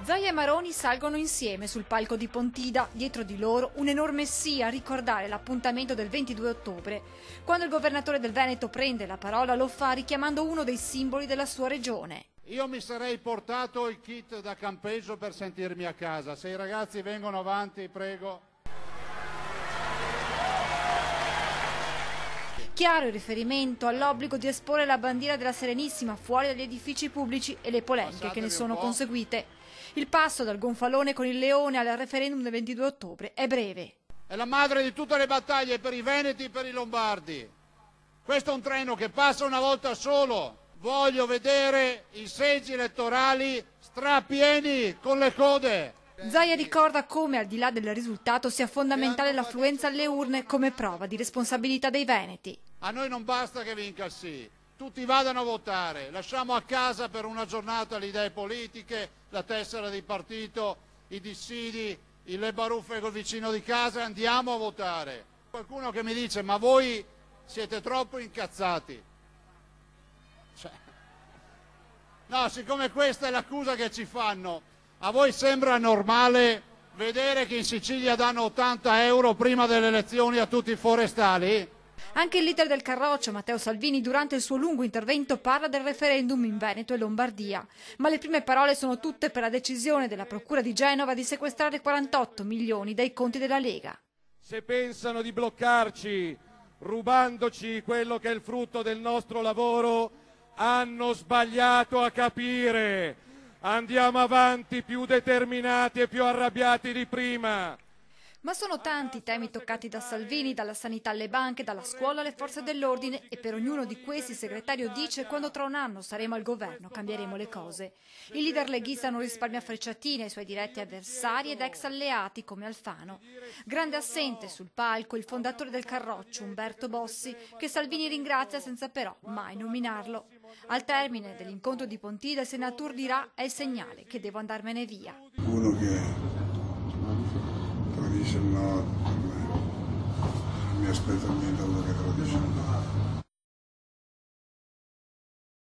Zaia e Maroni salgono insieme sul palco di Pontida, dietro di loro un'enorme scia a ricordare l'appuntamento del 22 ottobre. Quando il governatore del Veneto prende la parola lo fa richiamando uno dei simboli della sua regione. Io mi sarei portato il kit da campeggio per sentirmi a casa. Se i ragazzi vengono avanti, prego. Chiaro il riferimento all'obbligo di esporre la bandiera della Serenissima fuori dagli edifici pubblici e le polemiche che ne sono conseguite. Il passo dal gonfalone con il leone al referendum del 22 ottobre è breve. È la madre di tutte le battaglie per i veneti e per i lombardi. Questo è un treno che passa una volta solo. Voglio vedere i seggi elettorali strapieni con le code. Zaia ricorda come al di là del risultato sia fondamentale l'affluenza alle urne come prova di responsabilità dei veneti. A noi non basta che vinca il sì, tutti vadano a votare, lasciamo a casa per una giornata le idee politiche, la tessera di partito, i dissidi, le baruffe col vicino di casa e andiamo a votare. Qualcuno che mi dice ma voi siete troppo incazzati. No, siccome questa è l'accusa che ci fanno, a voi sembra normale vedere che in Sicilia danno 80 euro prima delle elezioni a tutti i forestali? Anche il leader del Carroccio, Matteo Salvini, durante il suo lungo intervento parla del referendum in Veneto e Lombardia. Ma le prime parole sono tutte per la decisione della Procura di Genova di sequestrare 48 milioni dai conti della Lega. Se pensano di bloccarci, rubandoci quello che è il frutto del nostro lavoro, hanno sbagliato a capire. Andiamo avanti più determinati e più arrabbiati di prima. Ma sono tanti i temi toccati da Salvini, dalla sanità alle banche, dalla scuola alle forze dell'ordine, e per ognuno di questi il segretario dice quando tra un anno saremo al governo cambieremo le cose. Il leader leghista non risparmia frecciatine ai suoi diretti avversari ed ex alleati come Alfano. Grande assente sul palco il fondatore del Carroccio, Umberto Bossi, che Salvini ringrazia senza però mai nominarlo. Al termine dell'incontro di Pontida il Senatur dirà è il segnale che devo andarmene via. Uno che tradisce il no, per me, non mi aspetta niente da uno che tradisce il no.